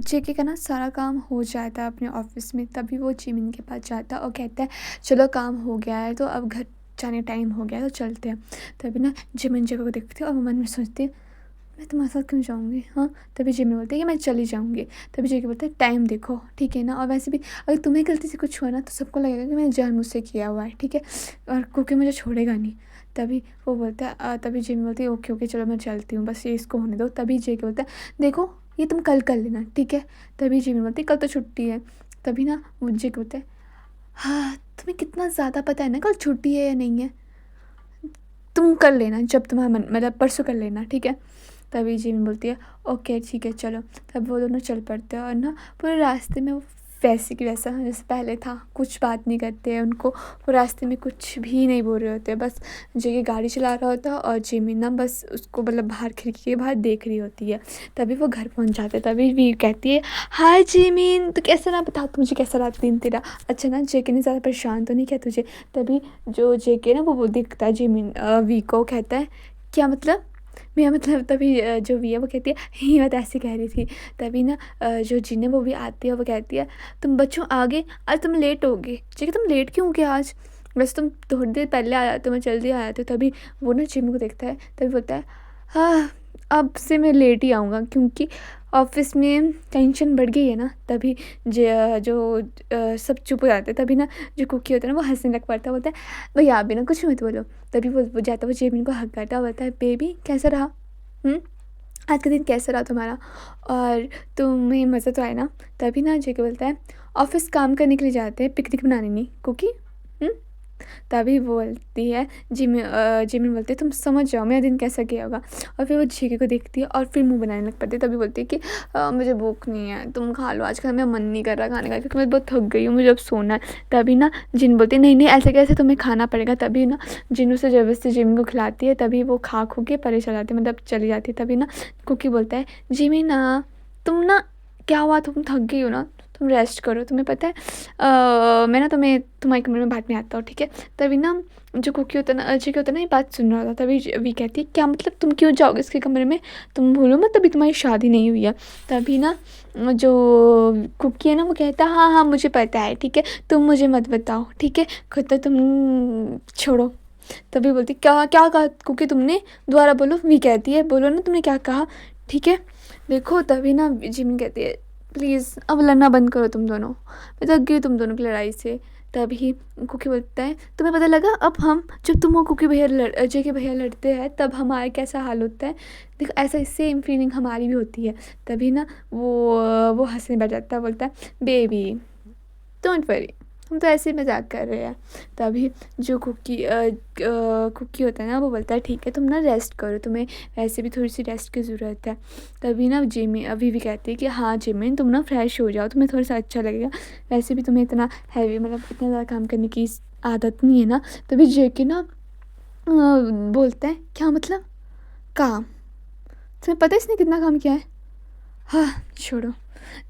जेके का ना सारा काम हो जाता है अपने ऑफिस में, तभी वो जिमिन के पास जाता है और कहता है चलो काम हो गया है तो अब घर जाने टाइम हो गया है तो चलते हैं। तभी ना जिमिन जेके को देखती है और वो मन में सोचती है मैं तुम्हारे साथ क्यों जाऊँगी, हाँ। तभी जिमिन बोलती है कि मैं चली जाऊँगी। तभी जेके बोलता है टाइम देखो, ठीक है ना, और वैसे भी अगर तुम्हें गलती से कुछ हुआ ना तो सबको लगेगा कि मैंने जानबूझ से किया हुआ है, ठीक है, और क्योंकि मुझे छोड़ेगा नहीं। तभी वो बोलता है तभी जिमिन बोलती है ओके ओके चलो मैं चलती हूँ, बस ये इसको होने दो। तभी जेके बोलता है देखो ये तुम कल कर लेना, ठीक है। तभी जिमिन बोलती है कल तो छुट्टी है। तभी ना वो जेके बोलता है हाँ तुम्हें कितना ज़्यादा पता है ना कल छुट्टी है या नहीं है, तुम कर लेना जब तुम्हारा मन, मतलब परसों कर लेना, ठीक है। तभी जिमिन बोलती है ओके ठीक है चलो। तब वो दोनों चल पड़ते हैं और ना पूरे रास्ते में वो वैसे की वैसा जैसे पहले था, कुछ बात नहीं करते हैं उनको, वो रास्ते में कुछ भी नहीं बोल रहे होते, बस जगह गाड़ी चला रहा होता है और जिमिन ना बस उसको मतलब बाहर खिड़की के बाहर देख रही होती है। तभी वो घर पहुंच जाते हैं। तभी वी कहती है हाय जिमिन तो कैसा ना, बता तू मुझे कैसा रहा दिन तेरा, अच्छा ना जेके ने ज़्यादा परेशान तो नहीं किया तुझे। तभी जो जेके ना वो दिखता है जिमिन वी को, कहता है क्या मतलब, मेरा मतलब। तभी जो वी है वो कहती है ही मैं तो ऐसे कह रही थी। तभी ना जो जिन है वो भी आती है, वो कहती है तुम बच्चों आगे आज तुम लेट हो गए, ठीक तुम लेट क्यों हो गए आज, वैसे तुम थोड़ी देर पहले आया तो मैं जल्दी आया था। तभी वो ना जिम को देखता है, तभी बोलता है हाँ अब से मैं लेट ही आऊँगा क्योंकि ऑफिस में टेंशन बढ़ गई है ना। तभी सब चुप हो जाते हैं। तभी ना जो कुकी होता है ना वो हंसने लग पड़ता है, बोलता है भैया आप भी ना कुछ मत बोलो। तभी वो जाता है, वो जेमिन को हक करता है, बोलता है बेबी कैसा रहा, हम्म, आज का दिन कैसा रहा तुम्हारा, और तुम्हें मज़ा तो आया ना। तभी ना जेके बोलता है ऑफिस काम करने के लिए जाते हैं, पिकनिक बनाने नहीं, कुकी। हम्म, तभी बोलती है जिमिन बोलती है तुम समझ जाओ मेरा दिन कैसा गया होगा। और फिर वो जेके को देखती है और फिर मुंह बनाने लग पड़ती है। तभी बोलती है कि मुझे भूख नहीं है, तुम खा लो, आजकल मेरा मन नहीं कर रहा खाने का क्योंकि मैं बहुत थक गई हूँ, मुझे अब सोना है। तभी ना जिन बोलती है नहीं नहीं ऐसे कैसे, तुम्हें खाना पड़ेगा। तभी ना जिन उसे ज़बरदस्ती जिमिन को खिलाती है, तभी वो खा खू के परे चल जाती है, मतलब चली जाती है। तभी ना कुकी बोलता है जिमिन ना तुम ना क्या हुआ, तुम थक गई हो ना, तुम रेस्ट करो, तुम्हें पता है मैं ना तुम्हें तुम्हारे कमरे में बांटने आता हूँ, ठीक है। तभी ना जो कुकी होता है ना, अजय क्या होता है ना, ये बात सुन रहा था। तभी वी कहती है क्या मतलब तुम क्यों जाओगे इसके कमरे में, तुम भूलो मत तभी तुम्हारी शादी नहीं हुई है। तभी ना जो कुकी है ना वो कहता है हाँ हाँ मुझे पता है, ठीक है तुम मुझे मत बताओ, ठीक है खुद तो तुम छोड़ो। तभी बोलती क्या क्या कहा कुकी तुमने, दोबारा बोलो। वी कहती है बोलो ना तुमने क्या कहा, ठीक है। देखो तभी ना जिमिन कहती है प्लीज़ अब लड़ना बंद करो तुम दोनों, मैं थक गई तुम दोनों की लड़ाई से। तभी कुकी बोलता है तुम्हें पता लगा अब हम जब तुम और कुकी भैया अजय के भैया लड़ते हैं तब हमारा कैसा हाल होता है, देखो ऐसा सेम फीलिंग हमारी भी होती है। तभी ना वो हंसने बैठ जाता है, बोलता है बेबी डोंट वरी, हम तो ऐसे ही मजाक कर रहे हैं। तभी जो कुकी होता है ना वो बोलता है ठीक है तुम ना रेस्ट करो, तुम्हें वैसे भी थोड़ी सी रेस्ट की ज़रूरत है। तभी ना जिमी अभी भी कहती है कि हाँ जिमिन तुम ना फ्रेश हो जाओ, तुम्हें थोड़ा सा अच्छा लगेगा, वैसे भी तुम्हें इतना हैवी मतलब इतना ज़्यादा काम करने की आदत नहीं है ना। तभी जेके ना बोलता है क्या मतलब काम, तुम्हें पता है इसने कितना काम किया है, हाँ छोड़ो।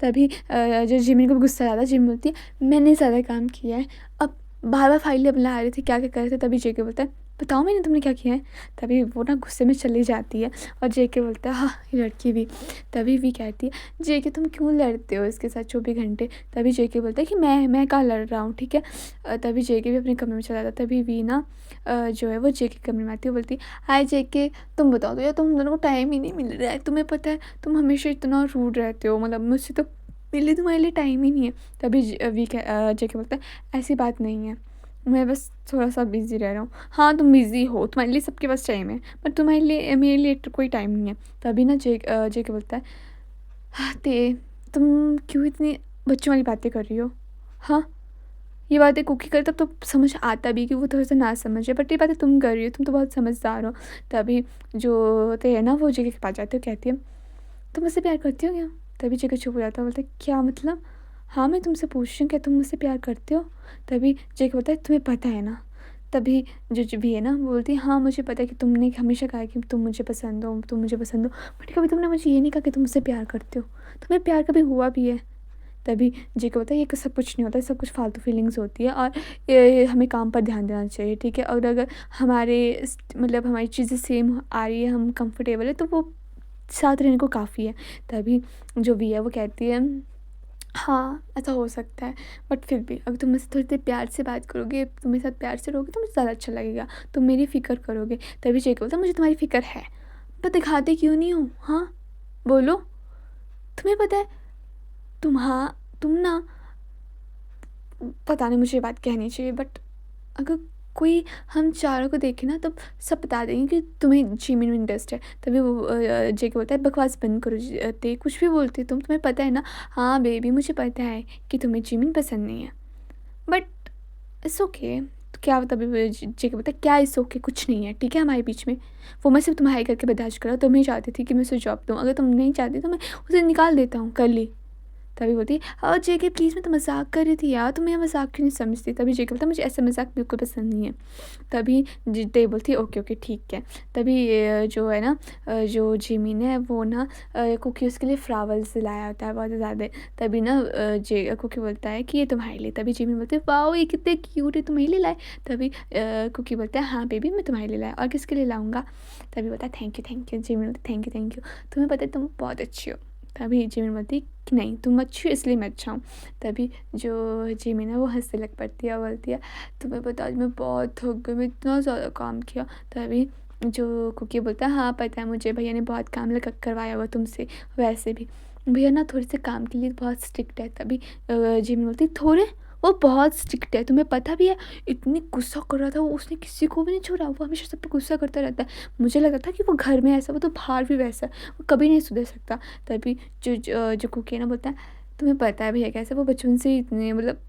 तभी जो जिमिन को भी गुस्सा आता है, जिमिन बोलती है मैंने ज़्यादा काम किया है, अब बार बार फाइलें बना रहे थे क्या क्या कर रहे थे। तभी जेके बोलता है बताओ मैंने तुमने क्या किया है। तभी वो ना गुस्से में चली जाती है और जेके बोलता है हाँ ये लड़की भी। तभी भी कहती है जेके तुम क्यों लड़ते हो इसके साथ 24 घंटे। तभी जेके बोलता है कि मैं कहाँ लड़ रहा हूँ, ठीक है। तभी जेके भी अपने कमरे में चला जाता है। तभी वी ना जो है वो जेके के कमरे में आती है, बोलती हाय जेके तुम बताओ तो यार तुम दोनों को टाइम ही नहीं मिल रहा है, तुम्हें पता है तुम हमेशा इतना रूड रहते हो, मतलब मुझसे तो मिलने तुम्हारे लिए टाइम ही नहीं है। तभी जेके बोलता है ऐसी बात नहीं है, मैं बस थोड़ा सा बिज़ी रह रहा हूँ। हाँ तुम बिज़ी हो, तुम्हारे लिए सबके पास टाइम है पर तुम्हारे लिए मेरे लिए तो कोई टाइम नहीं है। तभी ना जेके बोलता है हाँ तुम क्यों इतनी बच्चों वाली बातें कर रही हो, हाँ ये बातें कुकी करे तब तो समझ आता भी कि वो थोड़ा सा ना समझे, बट ये बातें तुम कर रही हो, तुम तो बहुत समझदार हो। तभी जो होते हैं ना वो जेके के पास जाते हो, कहती है तुम मुझसे प्यार करती हो क्या। तभी जेके चुप हो जाता है, बोलता है क्या मतलब, हाँ मैं तुमसे पूछ रही हूँ क्या तुम मुझसे प्यार करते हो। तभी जेके बोलता है तुम्हें पता है ना। तभी जो भी है ना वो बोलती है हाँ मुझे पता है कि तुमने हमेशा कहा कि तुम मुझे पसंद हो, तुम मुझे पसंद हो, बट कभी तुमने मुझे ये नहीं कहा कि तुम मुझसे प्यार करते हो, तुम्हें प्यार कभी हुआ भी है। तभी जेके होता है ये सब कुछ नहीं होता, सब कुछ फालतू फीलिंग्स होती है और ये हमें काम पर ध्यान देना चाहिए, ठीक है। और अगर हमारे मतलब हमारी चीज़ें सेम आ रही है, हम कंफर्टेबल है तो वो साथ रहने को काफ़ी है। तभी जो भी है वो कहती है हाँ, ऐसा हो सकता है, बट फिर भी अगर तुम मुझसे थोड़ी देर प्यार से बात करोगे, तुम मेरे साथ प्यार से रहोगे तो मुझे ज़्यादा अच्छा लगेगा, तुम मेरी फ़िक्र करोगे। तभी जय बोलता है मुझे तुम्हारी फ़िक्र है, पर दिखाते क्यों नहीं हो? हाँ, बोलो। तुम्हें पता है तुम ना, पता नहीं मुझे ये बात कहनी चाहिए, बट अगर कोई हम चारों को देखे ना तो सब बता देंगे कि तुम्हें जिमिन में इंटरेस्ट है। तभी वो जे के बोलता है बकवास बंद करो, ते कुछ भी बोलती हो तुम, तुम्हें पता है ना। हाँ बेबी मुझे पता है कि तुम्हें जिमिन पसंद नहीं है, बट इट्स ओके। तो क्या तभी जे के बोलता है क्या इट्स ओके, कुछ नहीं है ठीक है हमारे बीच में। वो मैं सिर्फ तुम्हारे करके बर्दाश्त करा, तुम ही चाहती थी कि मैं उसे जॉब दूँ, अगर तुम नहीं चाहती तो मैं उसे निकाल देता हूँ कर ली। तभी बोलती है और जेके प्लीज़ मैं तो मजाक कर रही थी यार, तुम मेरा मजाक क्यों नहीं समझती। तभी जेके बोलता मुझे ऐसा मजाक बिल्कुल पसंद नहीं है। तभी ते बोलती है ओके ओके ठीक है। तभी जो है ना जो जिमिन है वो ना कुकी उसके लिए फ्लावर्स लाया होता है बहुत ज़्यादा। तभी ना जे कुकी बोलता है कि ये तुम्हारे लिए। तभी जिमिन बोलती है वाओ ये कितने क्यूट है, तुम्हारे लिए लाए। तभी कुकी बोलता है हाँ बेबी मैं तुम्हारे लिए लाया, और किसके लिए लाऊंगा। तभी बोलता है थैंक यू। जिमिन बोलती थैंक यू, तुम्हें पता है तुम बहुत अच्छी हो। तभी जिमिन बोलती कि नहीं तुम अच्छी हो इसलिए मैं अच्छा हूँ। तभी जो जिमिन है वो हंसने लग पड़ती है और बोलती है तुम्हें पता आज मैं बहुत थक गई, मैं इतना ज़्यादा काम किया। तभी जो कुकी बोलता है हाँ पता है मुझे, भैया ने बहुत काम लगा करवाया हुआ तुमसे। वैसे भी भैया ना थोड़े से काम के लिए बहुत स्ट्रिक्ट है। तभी जिमिन बोलती थोड़े, वो बहुत स्ट्रिक्ट है तुम्हें पता भी है। इतनी गुस्सा कर रहा था वो, उसने किसी को भी नहीं छोड़ा, वो हमेशा सब पे गुस्सा करता रहता है। मुझे लगा था कि वो घर में ऐसा, वो तो बाहर भी वैसा है, वो कभी नहीं सुधर सकता। तभी जो कुकी है ना बोलता है तुम्हें पता है भैया कैसे, वो बचपन से ही इतने मतलब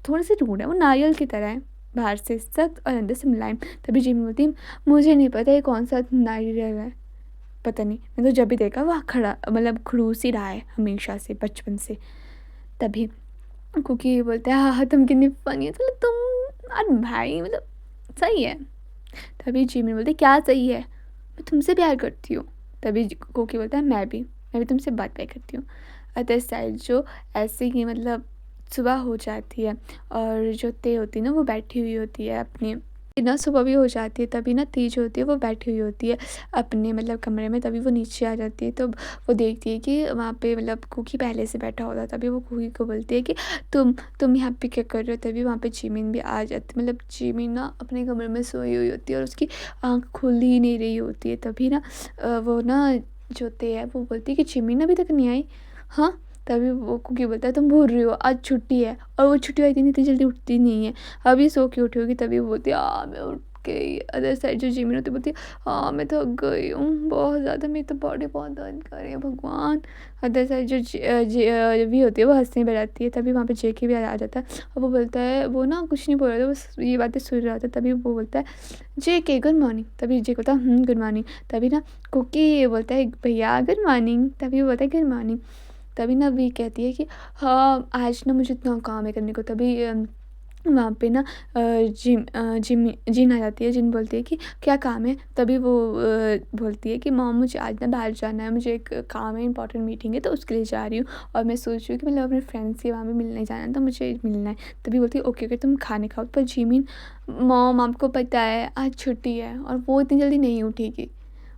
थोड़े से रूड है, वो नारियल की तरह है, बाहर से सख्त और अंदर से मुलायम। तभी जिमी बोलती है मुझे नहीं पता ये कौन सा नारियल है, पता नहीं, मैं तो जब भी देखा वह खड़ा मतलब खड़ूस ही रहा है हमेशा से बचपन से। तभी कुकी बोलते हैं हाँ तुम कितनी फनी है, मतलब तुम और भाई मतलब सही है। तभी जिमी बोलते क्या सही है, मैं तुमसे प्यार करती हूँ। तभी कुकी बोलता है मैं भी तुमसे बात प्यार करती हूँ। अदर साइड जो ऐसे ही मतलब सुबह हो जाती है और जो ते होती है ना वो बैठी हुई होती है अपनी, ना सुबह भी हो जाती है। तभी ना तीज होती है वो बैठी हुई होती है अपने मतलब कमरे में। तभी वो नीचे आ जाती है तो वो देखती है कि वहाँ पे मतलब कुकी पहले से बैठा होता है। तभी वो कुकी को बोलती है कि तुम यहाँ पे क्या कर रहे हो। तभी वहाँ पे जिमिन भी आ जाती, मतलब जिमिन ना अपने कमरे में सोई हुई होती है और उसकी आँख खुल ही नहीं रही होती है। तभी ना वो ना जो ते है वो बोलती है कि जिमिन अभी तक नहीं आई। हाँ, तभी वो कुकी बोलता है तुम भूल रही हो आज छुट्टी है, और वो छुट्टी वाले दिन इतनी जल्दी उठती नहीं है, अभी सो के उठी होगी। तभी वो बोलती है मैं उठ गई। अदर साइड जो जिमिन होती बोलती है मैं थक गई हूँ बहुत ज़्यादा, मेरी तो बॉडी बहुत दर्द कर रही है भगवान। अदर साइड जो भी होती है वो हंसने बैठ जाती है। तभी वहाँ पे जेके भी आ जाता है और वो बोलता है, वो ना कुछ नहीं बोल रहा था, बस ये बातें सुन रहा था। तभी वो बोलता है जेके गुड मॉर्निंग। तभी जेके बोलता है गुड मॉर्निंग। तभी ना कुकी बोलता है भैया गुड मॉर्निंग। तभी वो बोलता है गुड मॉर्निंग। तभी ना वी कहती है कि हाँ आज ना मुझे इतना काम है करने को। तभी वहाँ पे ना जिन आ जाती है। जिन बोलती है कि क्या काम है। तभी वो बोलती है कि मॉम मुझे आज ना बाहर जाना है, मुझे एक काम है, इंपॉर्टेंट मीटिंग है तो उसके लिए जा रही हूँ, और मैं सोच रही हूँ कि मतलब अपने फ्रेंड्स से वहाँ पे मिलने जाना है तो मुझे मिलना है। तभी बोलती है ओके ओके तुम खाने खाओ। पर जिमिन मॉम आपको पता है आज छुट्टी है, और वो इतनी जल्दी नहीं उठेगी,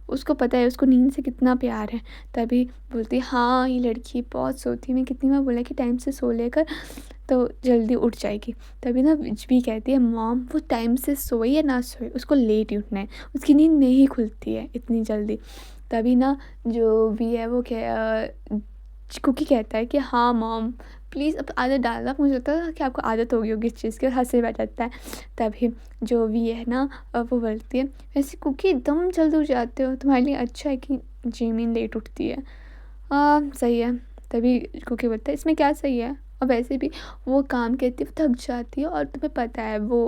उसको पता है उसको नींद से कितना प्यार है। तभी बोलती है हाँ ये लड़की बहुत सोती है, मैं कितनी बार बोला कि टाइम से सो लेकर तो जल्दी उठ जाएगी। तभी ना भी कहती है मॉम वो टाइम से सोए या ना सोए उसको लेट ही उठना है, उसकी नींद नहीं खुलती है इतनी जल्दी। तभी ना जो भी है वो कुकी कहता है कि हाँ मॉम प्लीज़ अब आदत डालना, मुझे लगता है कि आपको आदत होगी होगी इस चीज़ की, और हंसने बैठ जाता है। तभी जो भी है ना वो बोलती है वैसे कुकी एकदम जल्द उठ जाते हो, तुम्हारे लिए अच्छा है कि जिमिन लेट उठती है। सही है। तभी कुकी बोलता है इसमें क्या सही है, और वैसे भी वो काम करती है वो थक जाती है, और तुम्हें पता है वो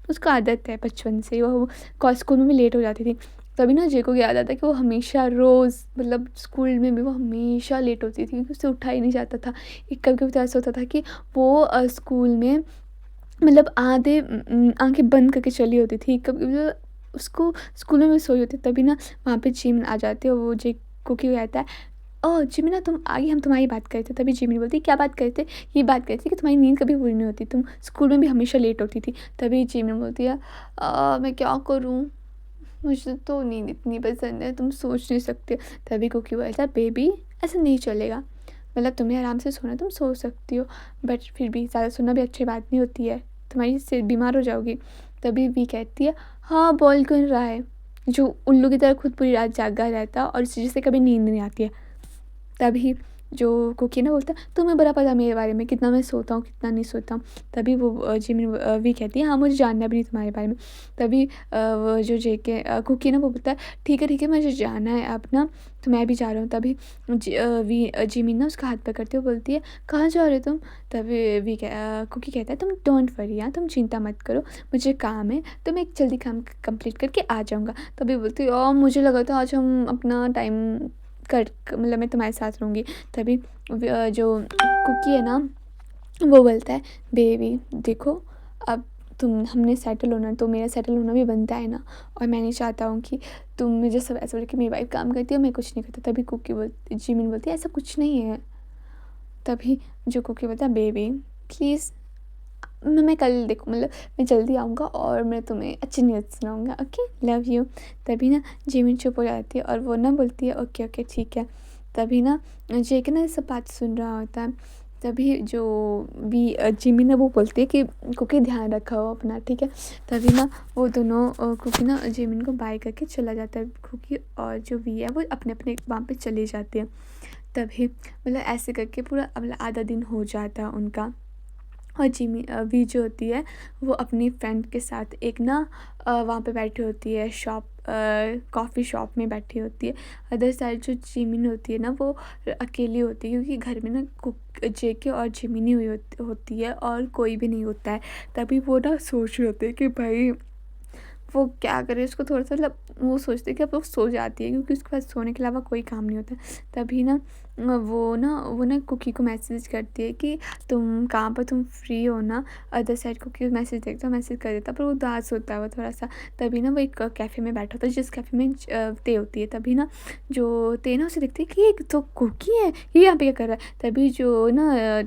उसको आदत है बचपन से, वो स्कूल में भी लेट हो जाती थी। तभी ना जे को याद आता है कि वो हमेशा रोज़ मतलब स्कूल में भी वो हमेशा लेट होती थी क्योंकि उससे उठा ही नहीं जाता था। एक कभी कभी तो ऐसा होता था कि वो स्कूल में मतलब आधे आंखें बंद करके चली होती थी, कभी कभी तो उसको स्कूल में भी सोई होती। तभी ना वहाँ पे जिमिन आ जाती है और वो जे को कहता है ओह जिमिना तुम आ गई, हम तुम्हारी बात कर रहे थे। तभी जिमिन बोलती क्या बात करते, ये बात करती कि तुम्हारी नींद कभी पूरी नहीं होती, तुम स्कूल में भी हमेशा लेट होती थी। तभी जिमिन बोलती है मैं क्या करूँ, मुझे तो नींद इतनी पसंद है, तुम सोच नहीं सकते। तभी कुकी बोला था, बेबी ऐसा नहीं चलेगा, मतलब तुम्हें आराम से सोना है, तुम सो सकती हो, बट फिर भी ज़्यादा सोना भी अच्छी बात नहीं होती है, तुम्हारी से बीमार हो जाओगी। तभी वी कहती है, हाँ बोल क्यों रहा है, जो उल्लू की तरह खुद पूरी रात जागा रहता है और इसे जिसे कभी नींद नहीं आती है। तभी जो कुकी ना बोलता है, तुम्हें बड़ा पता मेरे बारे में, कितना मैं सोता हूँ कितना नहीं सोता हूँ। तभी वो जिमिन भी कहती है, हाँ मुझे जानना भी नहीं तुम्हारे बारे में। तभी वो जो जेके कुकी ना वो बोलता है, ठीक है मुझे जाना है अब ना, तो मैं भी जा रहा हूँ। तभी जिमिन ना उसका हाथ पकड़ती हुए बोलती है, कहाँ जा रहे हो तुम। तभी कुकी कहता है, तुम डोंट वरी, हाँ तुम चिंता मत करो, मुझे काम है तो मैं एक जल्दी काम कंप्लीट करके आ जाऊँगा। तभी बोलती है, मुझे लगा था आज हम अपना टाइम कर मतलब मैं तुम्हारे साथ रहूँगी। तभी जो कुकी है ना वो बोलता है, बेबी देखो, अब तुम हमने सेटल होना, तो मेरा सेटल होना भी बनता है ना, और मैं नहीं चाहता हूँ कि तुम मुझे सब ऐसा बोले कि मेरी वाइफ काम करती है मैं कुछ नहीं करता। तभी जिमिन बोलती है, ऐसा कुछ नहीं है। तभी जो कुकी बोलता है, बेबी प्लीज़, मैं कल देखो मतलब मैं जल्दी आऊँगा और मैं तुम्हें अच्छी न्यूज़ सुनाऊँगा, ओके लव यू। तभी ना जिमिन चुप हो जाती है और वो ना बोलती है, ओके ओके ठीक है। तभी ना जेके ना ये सब बात सुन रहा होता है। तभी जो जिमिन है वो बोलती है कि कुकी ध्यान रखा हो अपना, ठीक है। तभी ना वो दोनों कुकी ना जिमिन को बाय करके चला जाता है। कुकी और जो वी है वो अपने अपने वहाँ पे चले जाते हैं। तभी मतलब ऐसे करके पूरा मतलब आधा दिन हो जाता है उनका। और वी जो होती है वो अपनी फ्रेंड के साथ एक ना वहाँ पे बैठी होती है, कॉफ़ी शॉप में बैठी होती है। अदर साइड जो जिमिन होती है ना वो अकेली होती है, क्योंकि घर में ना कुक जेके और जिमिनी हुई होती है और कोई भी नहीं होता है। तभी वो ना सोच रहे होते हैं कि भाई वो क्या करे, उसको थोड़ा-सा मतलब वो सोचती है कि अब वो सो जाती है, क्योंकि उसके पास सोने के अलावा कोई काम नहीं होता। तभी ना वो ना कुकी को मैसेज करती है कि तुम कहाँ पर, तुम फ्री हो ना। अदर साइड कुकी मैसेज देखता है, मैसेज कर देता है, पर वो उदास होता है वो थोड़ा-सा। तभी ना वो एक कैफ़े में बैठा होता है, जिस कैफ़े में ते होती है। तभी ना जो ते ना उसे देखती है कि ये तो कुकी है, ये यहाँ पे क्या कर रहा है। तभी जो ना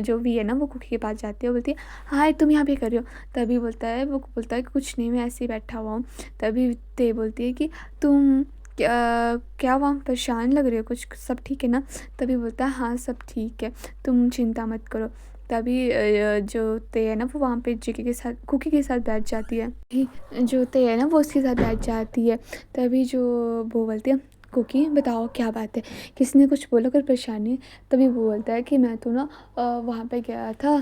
जो वी है ना वो कुकी के पास जाती है, वो बोलती है, हाय तुम यहाँ पे कर रही हो। तभी वो बोलता है कि कुछ नहीं, मैं ऐसे ही बैठा हुआ हूँ। तभी ते बोलती है कि तुम क्या वहाँ परेशान लग रही हो, कुछ सब ठीक है ना। तभी बोलता है, हाँ सब ठीक है, तुम चिंता मत करो। तभी जो ते है ना वो वहाँ पे जेके के साथ कुकी के साथ बैठ जाती है। जो ते है ना वो उसके साथ बैठ जाती है। तभी जो वो बोलती है, कुकी बताओ क्या बात है, किसी ने कुछ बोला, अगर परेशानी है। तभी वो बोलता है कि मैं तो ना वहाँ पे गया था,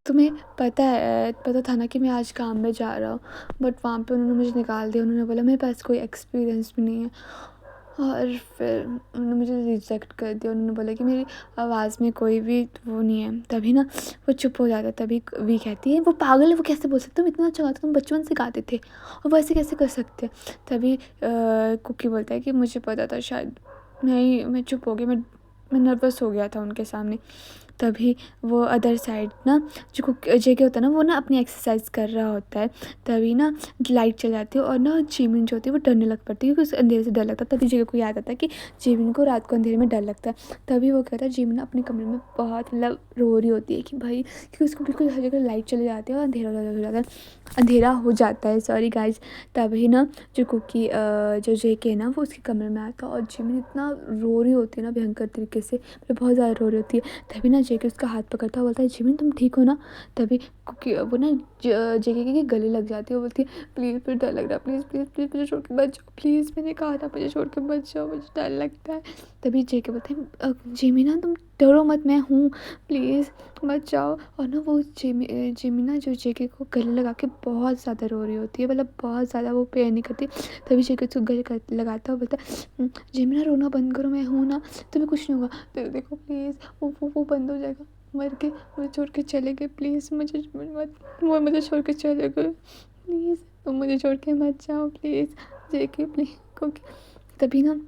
तुम्हें पता था ना कि मैं आज काम में जा रहा हूँ, बट वहाँ पे उन्होंने मुझे निकाल दिया। उन्होंने बोला मेरे पास कोई एक्सपीरियंस भी नहीं है, और फिर उन्होंने मुझे रिजेक्ट कर दिया। उन्होंने बोला कि मेरी आवाज़ में कोई भी वो नहीं है। तभी ना वो चुप हो जाता है। तभी वी कहती है, वो पागल है, वो कैसे बोल सकते, तुम इतना अच्छा गाते, तुम बचपन से गाते थे और वो ऐसे कैसे कर सकते। तभी कुकी बोलता है कि मुझे पता था, शायद मैं चुप हो गई, मैं नर्वस हो गया था उनके सामने। तभी वो अदर साइड ना जो जेके होता है ना वो ना अपनी एक्सरसाइज कर रहा होता है। तभी ना लाइट चल जाती है और ना जिमिन जो होती है वो डरने लग पड़ती है, क्योंकि उसे अंधेरे से डर लगता है। तभी जेके को याद आता है कि जिमिन को रात को अंधेरे में डर लगता है। तभी वो कहता है, जिमिन अपने कमरे में बहुत मतलब रो रही होती है कि भाई, क्योंकि उसको बिल्कुल हर जगह लाइट चली जाती है और अंधेरा हो जाता है, सॉरी गाइज। तभी ना जो जेके है ना वो उसके कमरे में आता है और जिमिन इतना रो रही होती है ना भयंकर तरीके से, मतलब बहुत ज़्यादा रो रही होती है। तभी ना जेके उसका हाथ पकड़ता है, बोलता है, जिमिन तुम ठीक हो ना। तभी वो ना जेके के गले लग जाती है, वो बोलती है, प्लीज़ मुझे डर लग रहा है, प्लीज़ प्लीज़ प्लीज़ मुझे छोड़ के मत जाओ, प्लीज़ मैंने कहा था मुझे छोड़ के मत जाओ, मुझे डर लगता है। तभी जेके बोलते हैं, जिमिन ना तुम डरो मत, मैं हूँ, प्लीज़ मत जाओ। और ना वो जिमिन ना जो जेके को गले लगा के बहुत ज़्यादा रो रही होती है, मतलब बहुत ज़्यादा वो प्यार नहीं करती। तभी जेके उसको गले लगाता है, बोलता है, जिमिन ना रोना बंद करो, मैं हूँ ना, तुम्हें कुछ नहीं होगा, तो देखो प्लीज़ वो बंद हो जाएगा, मर के मुझे छोड़ के चले गए, प्लीज़ मुझे छोड़ के चले गए, प्लीज़ तुम मुझे छोड़ के मत जाओ, प्लीज़ जेके प्लीज़। तभी ना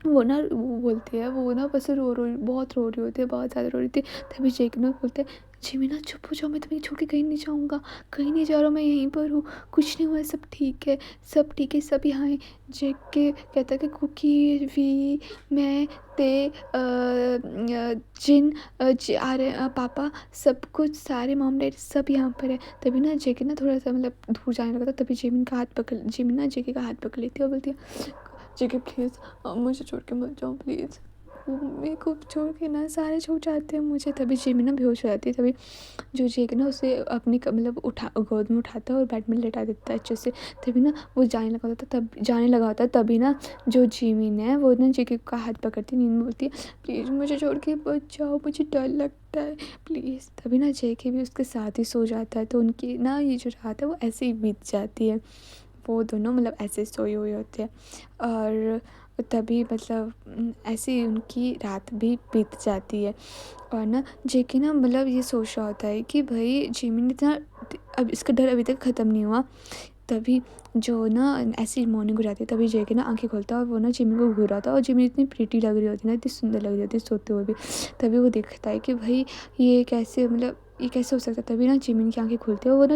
वो ना वो बोलती है, वो ना बस बहुत रो रही होती है, बहुत ज़्यादा रो रही थी। तभी जेक ना बोलता है, "जिमिना चुप हो जाओ, मैं तुम्हें छोड़ के कहीं नहीं जाऊँगा, कहीं नहीं जा रहा हूँ, मैं यहीं पर हूँ, कुछ नहीं हुआ है, सब ठीक है, सब ठीक है, सब यहाँ हैं।" जेक के कहता है कि कुकी, वी, मैं, ते, जिन, पापा, सब कुछ, सारे मॉम डैडी सब यहाँ पर है। तभी ना जेके ना थोड़ा-सा मतलब दूर जाने लगा था, तभी जिमिन ना जेके का हाथ पकड़ लेती है और बोलती है, जेके प्लीज़, मुझे छोड़ के मत जाओ प्लीज़। वो मेरे को छोड़ के ना सारे छूट जाते हैं मुझे। तभी जिमी ना बेहोश हो जाती है। तभी जो जेक ना उसे अपनी मतलब गोद में उठाता है और बेड में लेटा देता है अच्छे से। तभी ना वो जाने लगा होता है तभी ना जो जिमिन है वो ना जेके का हाथ पकड़ती नींद में बोलती है, प्लीज़ मुझे छोड़ के मत जाओ, मुझे डर लगता है प्लीज़। तभी ना जेके भी उसके साथ ही सो जाता है, तो उनकी ना ये जो रात है वो ऐसे ही बीत जाती है। वो दोनों मतलब ऐसे सोए हुए होते हैं और तभी मतलब ऐसे ही उनकी रात भी बीत जाती है। और ना जेके ना मतलब ये सोच रहा होता है कि भाई जिमिन इतना, अब इसका डर अभी तक ख़त्म नहीं हुआ। तभी जो ना ऐसी मॉर्निंग हो जाती है, तभी जेके ना आंखें खोलता है और वो ना जिमिन को घूर रहा था और जिमिन इतनी प्रीटी लग रही होती है ना, इतनी सुंदर लग रही होती है सोते हुए भी। तभी वो देखता है कि भाई ये कैसे हो सकता है। तभी ना जिमिन की आंखें खुलती है, वो ना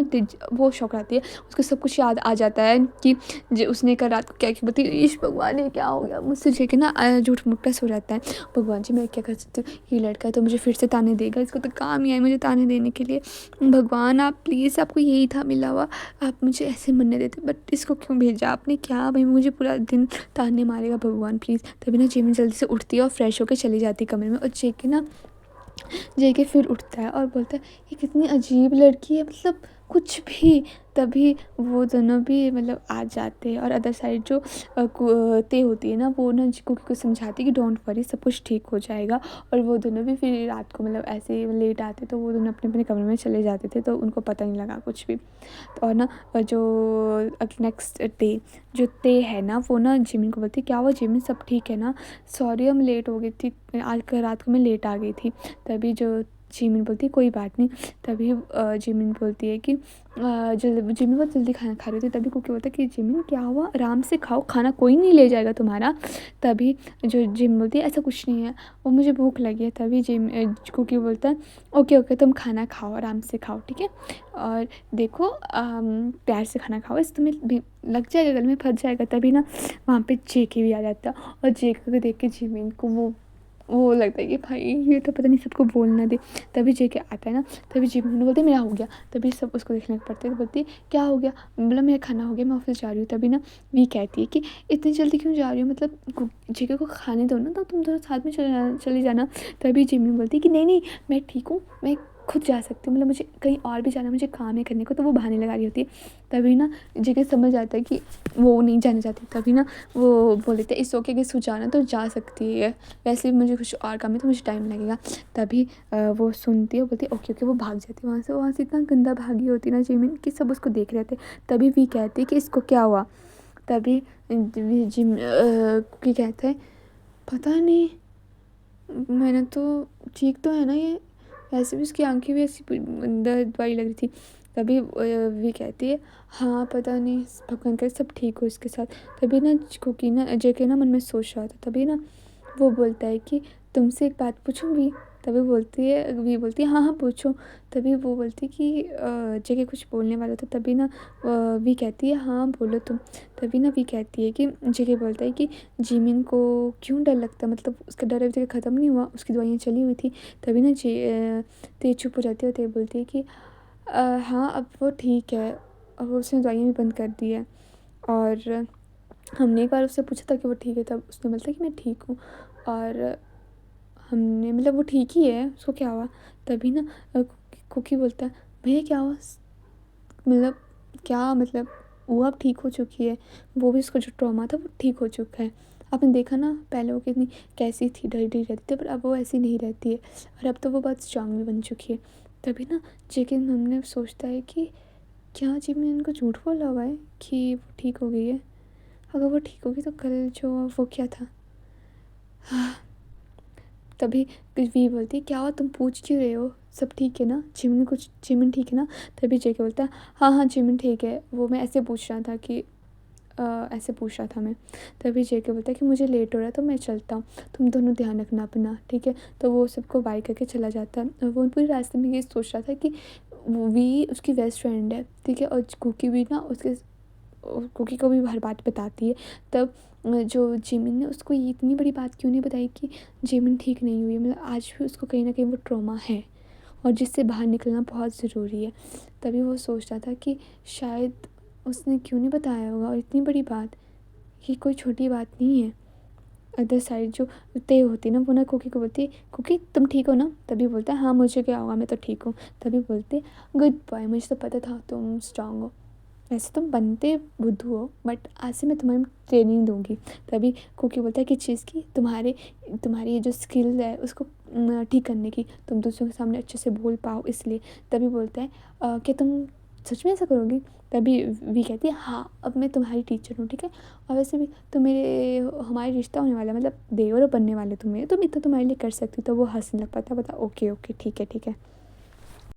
वो शौक आती है, उसको सब कुछ याद आ जाता है कि उसने कल रात को क्या क्या बताई। ईश भगवान, ये क्या हो गया मुझसे। जेके ना झूठ मूठ का सो जाता है। भगवान जी मैं क्या कर सकती हूँ, ये लड़का है तो मुझे फिर से ताने देगा, इसको तो काम ही है मुझे ताने देने के लिए। भगवान आप प्लीज़, आपको यही था मिला हुआ, आप मुझे ऐसे मरने देते, बट इसको क्यों भेजा आपने, क्या भाई मुझे पूरा दिन ताने मारेगा भगवान प्लीज़। तभी ना जिमिन जल्दी से उठती है और फ्रेश होकर चली जाती है कमरे में, और जेके फिर उठता है और बोलता है, ये कितनी अजीब लड़की है, मतलब कुछ भी। तभी वो दोनों भी मतलब आ जाते हैं और अदर साइड जो ते होती है ना, वो ना कुकी को समझाती है कि डोंट वरी, सब कुछ ठीक हो जाएगा। और वो दोनों भी फिर रात को मतलब ऐसे ही लेट आते, तो वो दोनों अपने अपने कमरे में चले जाते थे, तो उनको पता नहीं लगा कुछ भी। और ना जो नेक्स्ट डे जो ते है ना, वो ना जिमिन को बोलती है, क्या हुआ जिमिन, सब ठीक है ना, सॉरी हम लेट हो गई थी, आज कल रात को मैं लेट आ गई थी। तभी जो जिमिन बोलती है, कोई बात नहीं। तभी जिमिन बोलती है कि जिमिन बहुत जल्दी खाना खा रही थी। तभी कुकी बोलता है कि जिमिन क्या हुआ, आराम से खाओ, खाना कोई नहीं ले जाएगा तुम्हारा। तभी जो जिमिन बोलती है, ऐसा कुछ नहीं है, वो मुझे भूख लगी है। तभी कुकी बोलता है, ओके ओके तुम खाना खाओ, आराम से खाओ, ठीक है, और देखो प्यार से खाना खाओ, इस तुम्हें लग जाएगा, गले में फंस जाएगा। तभी ना वहाँ पे जेके भी आ जाता है, और जेके को देख के जिमिन को वो लगता है कि भाई ये तो पता नहीं सबको बोलना दे। तभी जेके आता है ना, तभी जिमिन बोलते मेरा हो गया। तभी सब उसको देखने लग पड़ते हैं, तो बोलती है क्या हो गया, मतलब मेरा खाना हो गया, मैं ऑफिस जा रही हूँ। तभी ना वी कहती है कि इतनी जल्दी क्यों जा रही हो, मतलब जेके को खाने दो ना, तो तुम दोनों साथ में चली जाना। तभी जिमिन बोलती है कि नहीं नहीं, मैं ठीक हूँ, मैं खुद जा सकती हूँ, मतलब मुझे कहीं और भी जाना, मुझे काम है करने को। तो वो बहाने लगा रही होती है। तभी ना जेके समझ आता है कि वो नहीं जाना चाहती। तभी ना वो बोल देते हैं, इस ओके कि जाना तो जा सकती है, वैसे भी मुझे कुछ और काम है तो मुझे टाइम लगेगा। तभी वो सुनती है, बोलती है ओके ओके, वो भाग जाती है वहाँ से इतना गंदा भागी होती है ना जिमिन, कि सब उसको देख रहे थे। तभी वी कहती है कि इसको क्या हुआ। तभी कुकी कहता है, पता नहीं, मैंने तो, ठीक तो है ना ये, वैसे भी उसकी आंखें भी ऐसी दर्द वाली लग रही थी। तभी वी कहती है, हाँ पता नहीं, भगवान करे सब ठीक हो इसके साथ। तभी ना कुकी ना जेके ना मन में सोच रहा था। तभी ना वो बोलता है कि तुमसे एक बात पूछूंगी। तभी वी बोलती है हाँ हाँ पूछो। तभी वो बोलती है कि जेके कुछ बोलने वाला था। तभी ना वी कहती है हाँ बोलो तुम। तभी ना वी कहती है कि जेके बोलता है कि जिमिन को क्यों डर लगता, मतलब उसका डर अभी तक ख़त्म नहीं हुआ, उसकी दवाइयाँ चली हुई थी। तभी ना ते चुप हो जाती है और ते बोलती है कि हाँ अब वो ठीक है, अब उसने दवाइयाँ भी बंद कर दी है। और हमने एक बार उससे पूछा था कि वो ठीक है, तब उसने बोला था कि मैं ठीक हूँ। और हमने मतलब वो ठीक ही है, उसको क्या हुआ। तभी ना कुकी बोलता है, भैया क्या हुआ, मतलब क्या मतलब, वो अब ठीक हो चुकी है, वो भी उसका जो ट्रॉमा था वो ठीक हो चुका है। आपने देखा ना पहले वो कितनी कैसी थी, डरी डरी रहती थी, पर अब वो ऐसी नहीं रहती है, और अब तो वो बहुत स्ट्रांग भी बन चुकी है। तभी ना जेकिन हमने सोचता है कि क्या जी मैंने इनको झूठ बोला हुआ है कि वो ठीक हो गई है। अगर वो ठीक होगी तो कल जो वो क्या था। तभी वी बोलती है, क्या हुआ तुम पूछ क्यों रहे हो, सब ठीक है ना, जिमिन ठीक है ना। तभी जेके बोलता है हाँ हाँ जिमिन ठीक है, वो मैं ऐसे पूछ रहा था कि ऐसे पूछ रहा था मैं। तभी जेके बोलता है कि मुझे लेट हो रहा है तो मैं चलता हूँ, तुम दोनों ध्यान रखना अपना, ठीक है। तो वो सबको बाय करके चला जाता है और वो पूरी रास्ते में ये सोच रहा था कि वी उसकी बेस्ट फ्रेंड है, ठीक है, और कुकी भी ना उसके कुकी को भी हर बात बताती है। तब जो जिमिन ने उसको ये इतनी बड़ी बात क्यों नहीं बताई कि जिमिन ठीक नहीं हुई है, मतलब आज भी उसको कहीं ना कहीं वो ट्रॉमा है और जिससे बाहर निकलना बहुत ज़रूरी है। तभी वो सोच रहा था कि शायद उसने क्यों नहीं बताया होगा, और इतनी बड़ी बात, ये कोई छोटी बात नहीं है। अदर साइड जो तय होती है ना, वो ना कुकी को बोलती है, कुकी तुम ठीक हो ना? तभी बोलता है हाँ मुझे क्या होगा, मैं तो ठीक हूँ। तभी बोलते गुड बॉय, मुझे तो पता था तुम स्ट्रांग हो, वैसे तुम बनते बुद्धू हो बट आज से मैं तुम्हें ट्रेनिंग दूंगी। तभी कुकी बोलता है कि चीज़ की, तुम्हारी ये जो स्किल है उसको ठीक करने की, तुम दूसरों के सामने अच्छे से बोल पाओ इसलिए। तभी बोलता है क्या तुम सच में ऐसा करोगी? तभी वी कहती है हाँ अब मैं तुम्हारी टीचर हूँ, ठीक है, और वैसे भी तो मेरे हमारे रिश्ता होने वाला है, मतलब देवर बनने वाले तुम मेरे, तुम इतना तुम्हारे लिए कर सकती हो। तो वो हंसने लग पाता, बता ओके ओके ठीक है ठीक है।